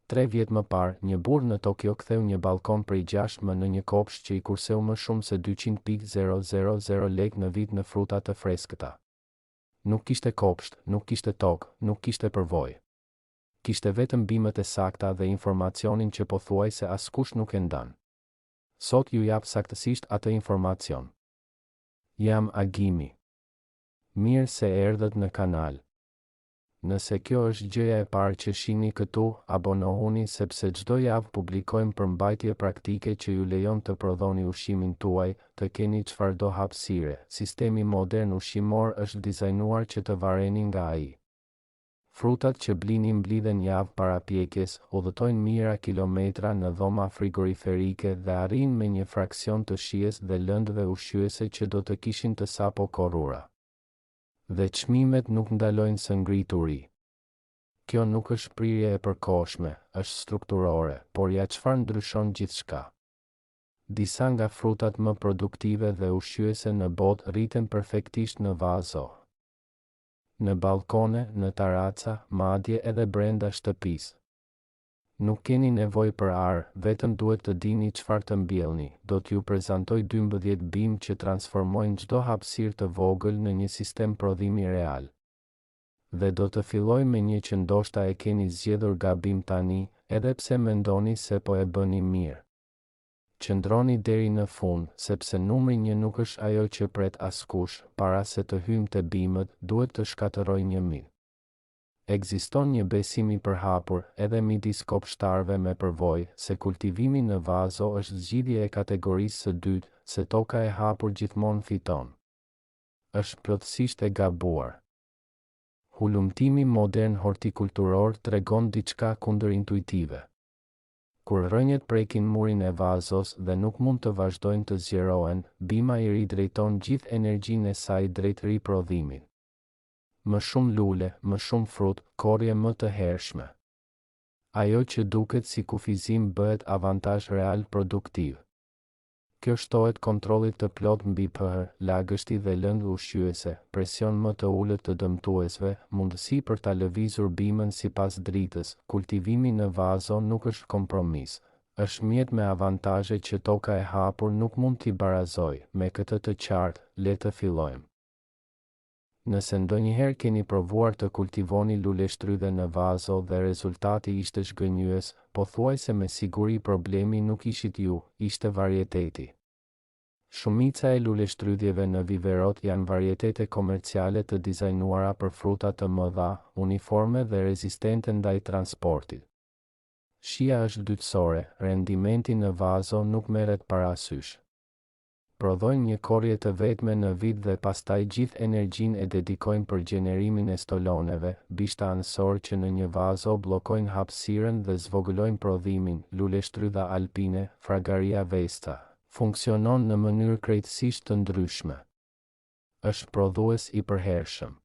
3 vjet më parë, një burr në Tokyo ktheu një balkon prej 6 në një kopsht që i kurseu më shumë se 200.000 lekë në vit në fruta të freskëta. Nuk kishte kopsht, nuk kishte tokë, nuk kishte përvojë. Kishte vetëm bimët e sakta dhe informacionin që pothuajse askush nuk e ndan. Sot ju jap saktësisht atë informacion. Jam Agimi. Mirë se erdhët në kanal. Nëse kjo është gjëja e parë që shihni këtu, abonohuni sepse çdo javë publikojmë përmbajtje praktike që ju lejon të prodhoni ushqimin tuaj, të keni çfarëdo hapësire. Sistemi modern ushqimor është dizajnuar që të vareni nga ai. Frutat që blini mblidhen javë para pjekjes, udhëtojnë mijëra kilometra në dhoma frigoriferike dhe arrin me një fraksion të shijes dhe lëndëve ushqyese që do të kishin të sapo korrura. Dhe çmimet nuk ndalojnë së ngrituri. Kjo nuk është prirje e përkohshme, është strukturore, por ja çfarë ndryshon gjithçka. Disa nga frutat më produktive dhe ushqyese në botë rriten perfektisht në vazo. Në balkone, në taraca, madje edhe brenda shtëpisë. Nuk keni nevojë për arë, vetëm duhet të dini çfarë të mbjellni. Do t'ju prezantoj 12 bimë që transformojnë çdo hapësirë të vogël në një sistem prodhimi real. Dhe do të filloj me një që ndoshta e keni zgjedhur gabim tani, edhe pse mendoni se po e bëni mirë. Qëndroni deri në fund, sepse numri 1 nuk është ajo që pret askush. Para se të hyjmë te bimët, duhet të shkatërroj një mit. Ekziston një besim i përhapur, edhe midis kopshtarëve me përvojë, se kultivimi në vazo është zgjidhje e kategorisë së dytë, se toka e hapur gjithmonë fiton. Është plotësisht e gabuar. Hulumtimi modern hortikulturor tregon diçka kundërintuitive. Kur rrënjët prekin murin e vazos dhe nuk mund të vazhdojnë të zgjerohen, bima i ridrejton gjithë energjinë e saj drejt riprodhimit. Më shumë lule, më shumë frut, korrje më të hershme. Ajo që duket si kufizim bëhet avantazh real produktiv. Kjo shtohet kontrollit të plot mbi pH, lagështi dhe lëndë ushqyese, presion më të ulët të dëmtuesve, mundësi për ta lëvizur bimën sipas dritës. Kultivimi në vazo nuk është kompromis, është mjet me avantazhe që toka e hapur nuk mund t'i barazojë. Me këtë të qartë, le të fillojmë. Nëse ndonjëherë keni provuar të kultivoni luleshtrydhe në vazo dhe rezultati ishte zhgënjyes, pothuajse me siguri problemi nuk ishit ju, ishte varieteti. Shumica e luleshtrydhjeve në viverot janë varietete komerciale të dizajnuara për fruta të mëdha, uniforme dhe rezistente ndaj transportit. Shija është dytësore, rendimenti në vazo nuk merret parasysh. Prodhojnë një korrje të vetme në vit dhe pastaj gjithë energjinë e dedikojnë për gjenerimin e stoloneve, bishta anësor që në një vazo bllokojnë hapësirën dhe zvogëlojnë prodhimin. Luleshtrydha alpine, Fragaria vesta, funksionon në mënyrë krejtësisht të ndryshme. Është prodhues i përhershëm.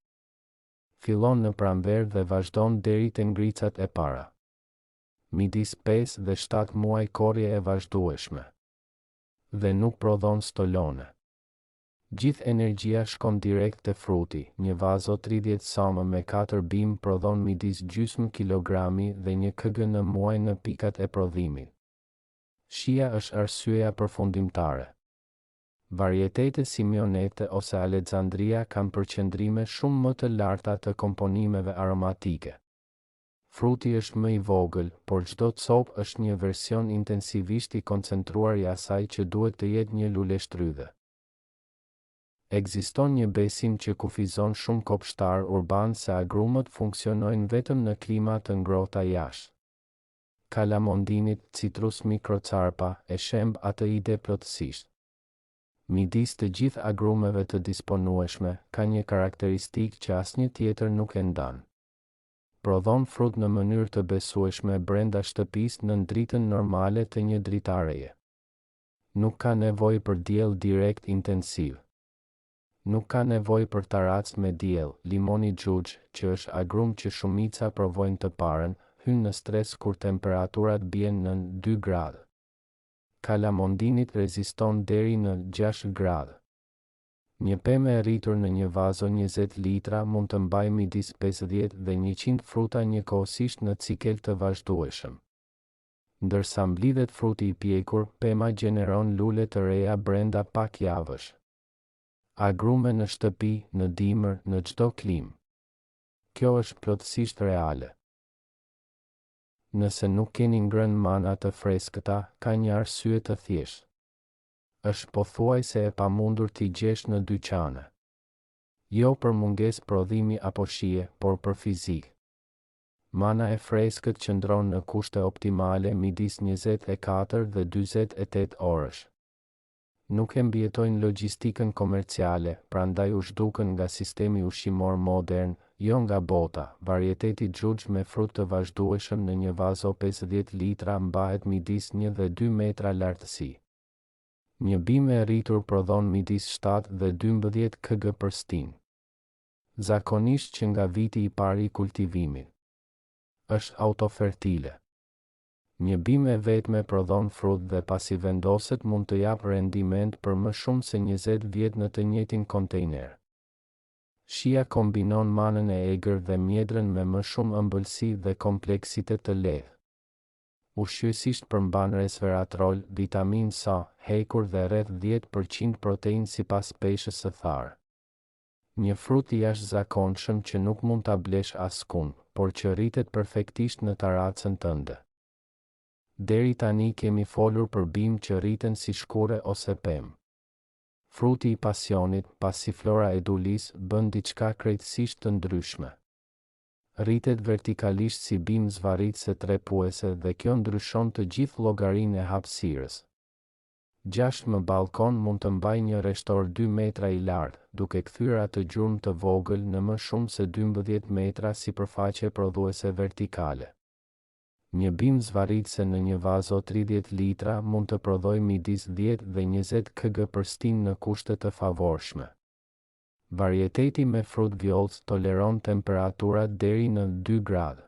Fillon në pranverë dhe vazhdon deri te ngricat e para. Midis 5 dhe 7 muaj korrje e vazhdueshme. Dhe nuk prodhon stolone. Gjithë energjia shkon direkt te fruti. Një vazo 30 cm me 4 bimë prodhon midis gjysmë kilogrami dhe 1 kg në muaj në pikat e prodhimit. Shija është arsyeja përfundimtare. Varietete Simeonete ose Alexandria kanë përqendrime shumë më të larta të komponimeve aromatike. Fruti është më i vogël, por çdo copë është një version intensivisht i koncentruar i asaj që duhet të jetë një luleshtrydhe. Ekziston një besim që kufizon shumë kopshtar urban se agrumët funksionojnë vetëm në klima të ngrohta jashtë. Kalamondinit, Citrus microcarpa, e shemb atë ide plotësisht. Midis të gjithë agrumeve të disponueshme, ka një karakteristikë që asnjë tjetër nuk e ndan. Prodhon frut në mënyrë të besueshme brenda shtëpisë në dritën normale të një dritareje. Nuk ka nevojë për diell direkt intensiv. Nuk ka nevojë për taracë me diell. Limoni xhuxh, që është agrum që shumica provojnë të parën, hyn në stres kur temperaturat bien në 2 gradë. Kalamondinit reziston deri në 6 gradë. Një pemë e rritur në një vazo 20 litra mund të mbajë midis 50 dhe 100 fruta njëkohësisht në cikel të vazhdueshëm. Ndërsa mblidhet fruti i pjekur, pema gjeneron lule të reja brenda pak javësh. Agrume në shtëpi, në dimër, në çdo klimë. Kjo është plotësisht reale. Nëse nuk keni ngrënë mana të freskëta, ka një arsye të thjeshtë. Është pothuajse e pamundur t'i gjesh në dyqane. Jo për mungesë prodhimi apo shije, por për fizikë. Mana e freskët qëndron në kushte optimale midis 24 dhe 48 orësh. Nuk e mbijetojnë logjistikën komerciale, prandaj u zhdukën nga sistemi ushqimor modern, jo nga bota. Varieteti xhuxh me frut të vazhdueshëm në një vazo 50 litra mbahet midis 1 dhe 2 metra lartësi. Një bimë e rritur prodhon midis 7 dhe 12 kg për stin. Zakonisht që nga viti i parë i kultivimit. Është autofertile. Një bimë e vetme prodhon frut dhe pasi vendoset mund të jap rendiment për më shumë se 20 vjet në të njëjtin kontejner. Shia kombinon manën e egër dhe mjedrën me më shumë ëmbëlsi dhe kompleksitet të lehtë. Ushqyesisht përmban resveratrol, vitamin C, hekur dhe rreth 10% protein sipas peshës së tharë. Një frut i jashtëzakonshëm që nuk mund ta blesh askund, por që rritet perfektisht në taracën tënde. Deri tani kemi folur për bimë që rriten si shkure ose pemë. Fruti i pasionit, Passiflora edulis, bën diçka krejtësisht të ndryshme. Rritet vertikalisht si bimë zvarritëse trepuese dhe kjo ndryshon të gjithë llogarinë e hapësirës. Gjashtë më balkon mund të mbaj një rreshtor 2 metra i lartë, duke kthyer atë gjurmë të vogël në më shumë se 12 metra sipërfaqe prodhuese vertikale. Një bimë zvarritëse në një vazo 30 litra mund të prodhojë midis 10 dhe 20 kg për stin në kushte të favorshme. Varieteti me frut vjollc toleron temperatura deri në 2 gradë.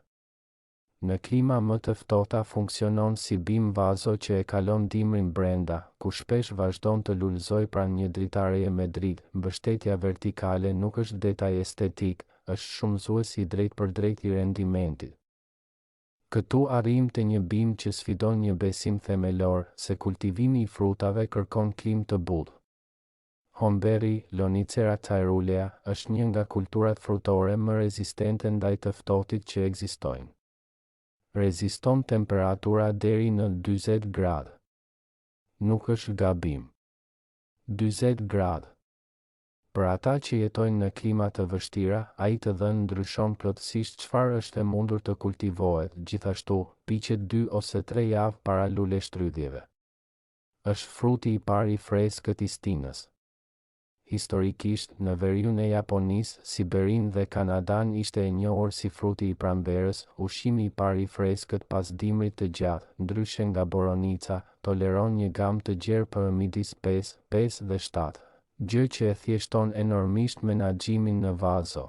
Në klima më të ftohta funksionon si bimë vazo që e kalon dimrin brenda, ku shpesh vazhdon të lulëzoj pranë një dritareje me dritë. Mbështetja vertikale nuk është detaj estetik, është shumëzues i drejtpërdrejt i rendimentit. Këtu arrim të një bimë që sfidon një besim themelor, se kultivimi i frutave kërkon klimë të butë. Homberi, Lonicera caerulea, është një nga kulturat frutore më rezistente ndaj të ftohtit që ekzistojnë. Reziston temperatura deri në 40 gradë. Nuk është gabim. 40 gradë. Për ata që jetojnë në klima të vështira, ai të dhënë ndryshon plotësisht çfarë është e mundur të kultivohet, gjithashtu, piqet 2 ose 3 javë para luleshtrydhjeve. Është fruti i parë i freskët i stinës. Historikisht, në veriun e Japonisë, Siberin dhe Kanadan ishte e njohur si fruti i pranverës. Ushqimi i parë i freskët pas dimrit të gjatë, ndryshe nga boronica, toleron një gamë të gjerë për midis 5, 5 dhe 7. Gjë që e thjeshton enormisht menaxhimin në vazo.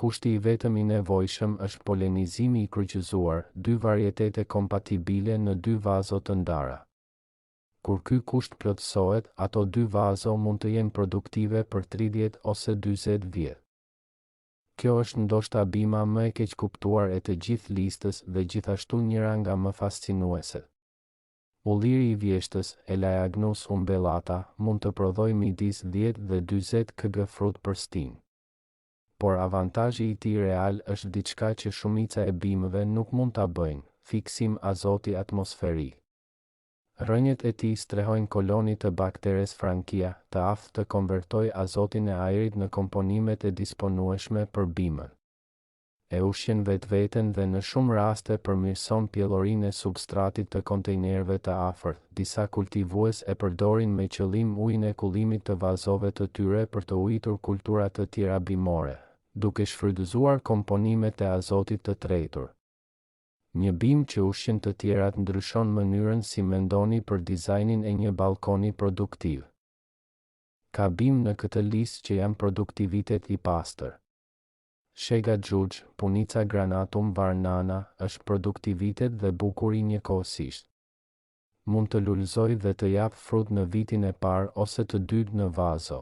Kushti i vetëm i nevojshëm është polenizimi i kryqëzuar, 2 varietete kompatibile në 2 vazo të ndara. Kur ky kusht plotësohet, ato 2 vazo mund të jenë produktive për 30 ose 40 vjet. Kjo është ndoshta bima më e keqkuptuar e të gjithë listës dhe gjithashtu njëra nga më fascinueset. Ulliri i vjeshtës, Elaeagnus umbellata, mund të prodhojë midis 10 dhe 40 kg frut për stin. Por avantazhi i tij real është diçka që shumica e bimëve nuk mund ta bëjnë, fiksim azoti atmosferik. Rrënjët e tij strehojnë koloni të bakteres Frankia, të aftë të konvertojë azotin e ajrit në komponimet e disponueshme për bimën. E ushqen vetveten dhe në shumë raste përmirëson pjellorinë e substratit të kontejnerëve të afërt. Disa kultivues e përdorin me qëllim ujin e kullimit të vazove të tyre për të ujitur kultura të tjera bimore, duke shfrytëzuar komponimet e azotit të tretur. Një bimë që ushqen të tjerat ndryshon mënyrën si mendoni për dizajnin e një balkoni produktiv. Ka bimë në këtë listë që janë produktivitet i pastër. Shega xhuxh, Punica granatum varnana, është produktivitet dhe bukuri njëkohësisht. Mund të lulëzoj dhe të jap frut në vitin e parë ose të dytë në vazo.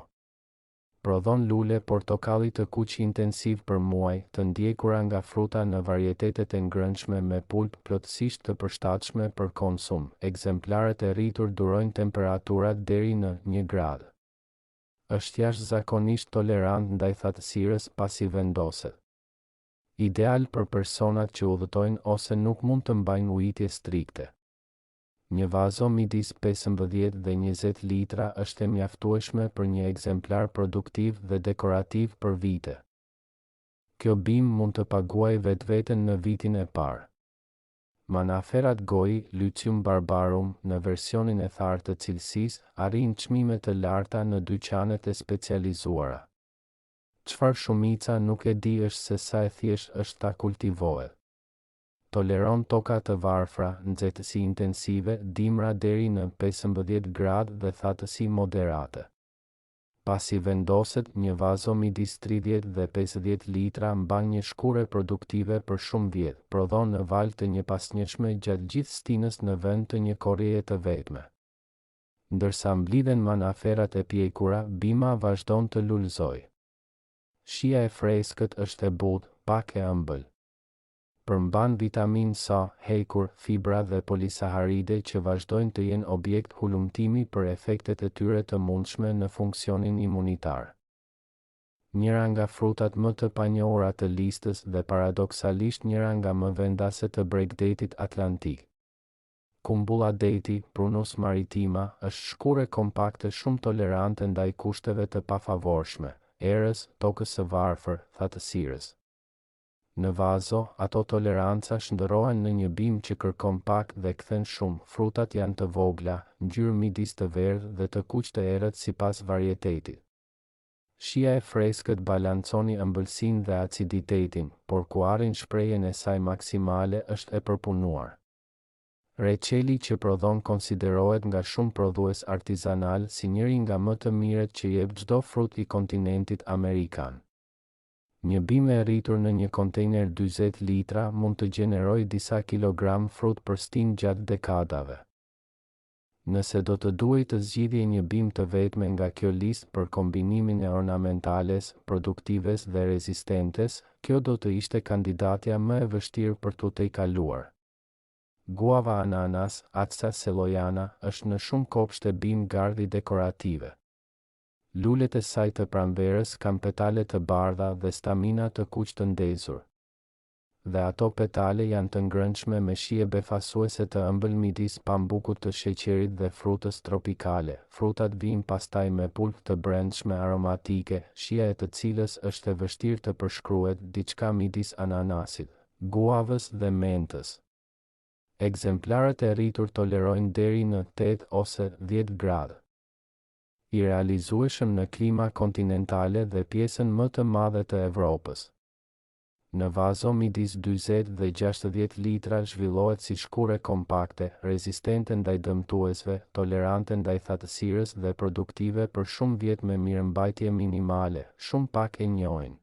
Prodhon lule portokalli të kuq intensiv për muaj, të ndjekura nga fruta në varietetet e ngrënshme me pulp plotësisht të përshtatshme për konsum. Ekzemplaret e rritur durojnë temperaturat deri në 1 gradë. Është jashtëzakonisht tolerant ndaj thatësirës pasi vendoset. Ideal për personat që udhëtojnë ose nuk mund të mbajnë ujitje strikte. Një vazo midis 15 dhe 20 litra është e mjaftueshme për një ekzemplar produktiv dhe dekorativ për vite. Kjo bimë mund të paguaj vetveten në vitin e parë. Manaferat Goi, Lycium barbarum, në versionin e thartë të cilësisë, arrin çmime të larta në dyqanet e specializuara. Çfarë shumica nuk e di është se sa e thjesht është ta kultivohet. Toleron toka të varfra, nxehtësi intensive, dimra deri në 15 gradë dhe thatësi moderate. Pasi vendoset, një vazo midis 30 dhe 50 litra mban një shkure produktive për shumë vjet, prodhon në valë të njëpasnjëshme gjatë gjithë stinës në vend të një korrieje të vetme. Ndërsa mblidhen manaferat e pjekura, bima vazhdon të lulëzojë. Shija e freskët është e butë, pak e ëmbël. Përmban vitamin C, hekur, fibra dhe polisaharide që vazhdojnë të jenë objekt hulumtimi për efektet e tyre të mundshme në funksionin imunitar. Njëra nga frutat më të panjohura të listës dhe paradoksalisht njëra nga më vendase të bregdetit atlantik. Kumbulla deti, Prunus maritima, është shkure kompakte shumë tolerante ndaj kushteve të pafavorshme, erës, tokës së varfër, thatësirës. Në vazo, ato toleranca shndërrohen në një bimë që kërkon pak dhe kthen shumë. Frutat janë të vogla, ngjyrë midis të verdhë dhe të kuq të errët sipas varietetit. Shija e freskët balanconi ëmbëlsinë dhe aciditetin, por ku arrin shprehjen e saj maksimale është e përpunuar. Reçeli që prodhon konsiderohet nga shumë prodhues artizanal si njëri nga më të mirët që jep çdo frut I kontinentit amerikan. Një bimë e rritur në një kontejner 40 litra mund të gjenerojë disa kilogram frut për stinë gjatë dekadave. Nëse do të duhej të zgjidhje një bimë të vetme nga kjo listë për kombinimin e ornamentales, produktives dhe rezistentes, kjo do të ishte kandidatja më e vështirë për tu tejkaluar. Guava ananas, Aca selojana, është në shumë kopshte bimë gardhi dekorative. Lulet e saj të pranverës kanë petale të bardha dhe stamina të kuq të ndezur. Dhe ato petale janë të ngrënshme me shije befasuese të ëmbël midis pambukut të sheqerit dhe frutës tropikale. Frutat vijnë pastaj me pulp të brendshme aromatike, shija e të cilës është e vështirë të përshkruhet, diçka midis ananasit, guavës dhe mentës. Ekzemplarët e rritur tolerojnë deri në 8 ose 10 gradë. I realizueshëm në klima kontinentale dhe pjesën më të madhe të Evropës. Në vazo midis 40 dhe 60 litra zhvillohet si shkure kompakte, rezistente ndaj dëmtuesve, tolerante ndaj thatësirës dhe produktive për shumë vjet me mirëmbajtje minimale, shumë pak e njohin.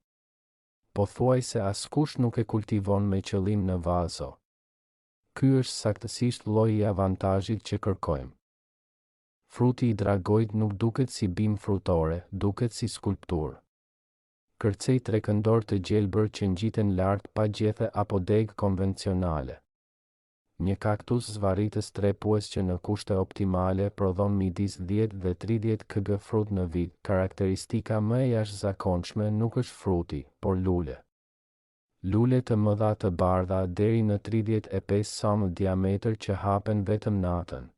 Pothuajse askush nuk e kultivon me qëllim në vazo. Ky është saktësisht lloji I avantazhit që kërkojmë. Fruti I dragojt nuk duket si bimë frutore, duket si skulpturë. Kërcej trekëndor të gjelbër që ngjiten lart pa gjethe apo degë konvencionale. Një kaktus zvarritës trepues që në kushte optimale prodhon midis 10 dhe 30 kg frut në vit. Karakteristika më e jashtëzakonshme nuk është fruti, por lule. Lule të mëdha të bardha deri në 35 cm diametër që hapen vetëm natën.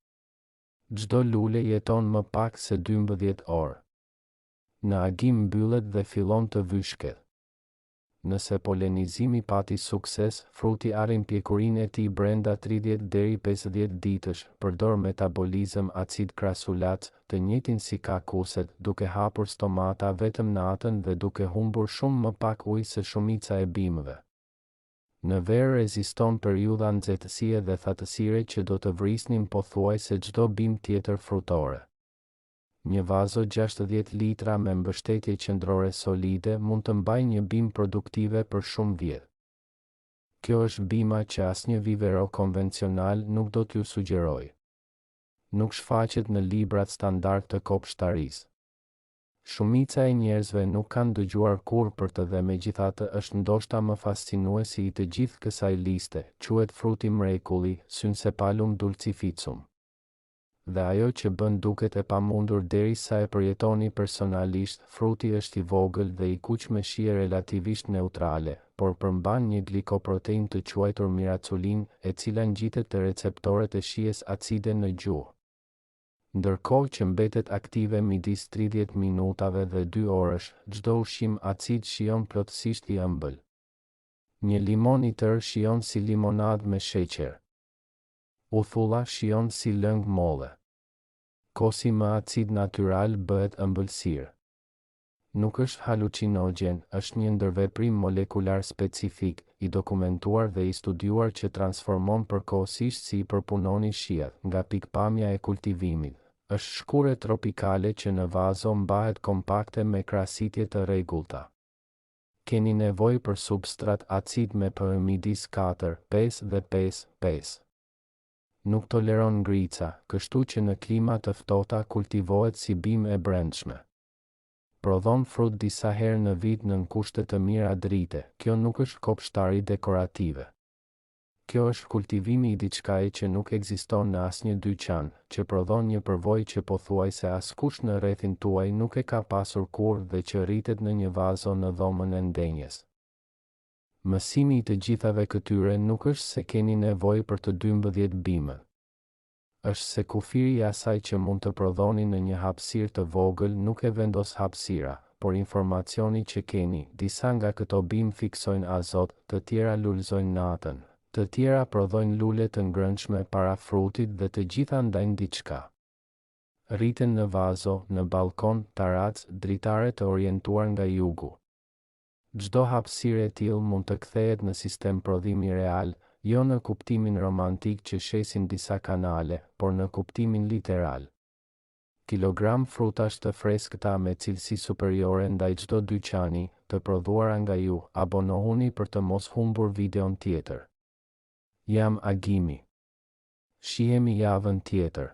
Çdo lule jeton më pak se 12 orë. Në agim mbyllet dhe fillon të vyshket. Nëse polenizimi pati sukses, fruti arrin pjekurinë e tij brenda 30 deri 50 ditësh, përdor metabolizëm acid krasulac, të njëjtin si kakuset, duke hapur stomata vetëm natën dhe duke humbur shumë më pak ujë se shumica e bimëve. Në verë reziston periudha nxehtësie dhe thatësire që do të vrisnin pothuajse çdo bimë tjetër frutore. Një vazo 60 litra me mbështetje qendrore solide mund të mbajë një bimë produktive për shumë vjet. Kjo është bima që asnjë vivero konvencional nuk do t'ju sugjeroj. Nuk shfaqet në librat standard të kopshtarisë. Shumica e njerëzve nuk kanë dëgjuar kurrë për të dhe megjithatë është ndoshta më fascinuesi i të gjithë kësaj liste, quhet fruti mrekulli, syncepalum dulcificum. Dhe ajo që bën duket e pamundur derisa e përjetoni personalisht, fruti është i vogël dhe i kuq me shije relativisht neutrale, por përmban një glikoprotein të quajtur miraculin, e cila ngjitet te receptorët e shijes acide në gjuhë. Ndërkohë që mbetet aktive midis 30 minutave dhe 2 orësh, çdo ushqim acid shijon plotësisht i ëmbël. Një limon i tërë shijon si limonadë me sheqer. Uthulla shijon si lëng molle. Kosi më acid natyral bëhet ëmbëlsirë. Nuk është halucinogen, është një ndërveprim molekular specifik, i dokumentuar dhe i studiuar që transformon përkohësisht si i përpunoni shiat, nga pikpamja e kultivimit. Është shkure tropikale që në vazo mbahet kompakte me krasitje të rregullta. Keni nevojë për substrat acid me pH midis 4, 5 dhe 5, 5. Nuk toleron ngrica, kështu që në klima të ftohta kultivohet si bimë e brendshme. Prodhon frut disa herë në vit në kushte të mira drite, kjo nuk është kopshtari dekorative. Kjo është kultivimi i diçkaje që nuk ekziston në asnjë dyqan, që prodhon një përvojë që pothuajse askush në rrethin tuaj nuk e ka pasur kurrë dhe që rritet në një vazo në dhomën e ndenjes. Mësimi i të gjithave këtyre nuk është se keni nevojë për të 12 bimë. Është se kufiri i asaj që mund të prodhoni në një hapësirë të vogël nuk e vendos hapësira, por informacioni që keni. Disa nga këto bimë fiksojnë azot, të tjera lulëzojnë natën, të tjera prodhojnë lule të ngrënshme para frutit dhe të gjitha ndajnë diçka. Rriten në vazo, në balkon, tarac, dritare të orientuar nga jugu. Çdo hapësirë e tillë mund të kthehet në sistem prodhimi real, jo në kuptimin romantik që shesin disa kanale, por në kuptimin literal. Kilogram frutash të freskëta me cilësi superiore ndaj çdo dyqani, të prodhuara nga ju, abonohuni për të mos humbur videon tjetër. Jam Agimi. Shihemi javën tjetër.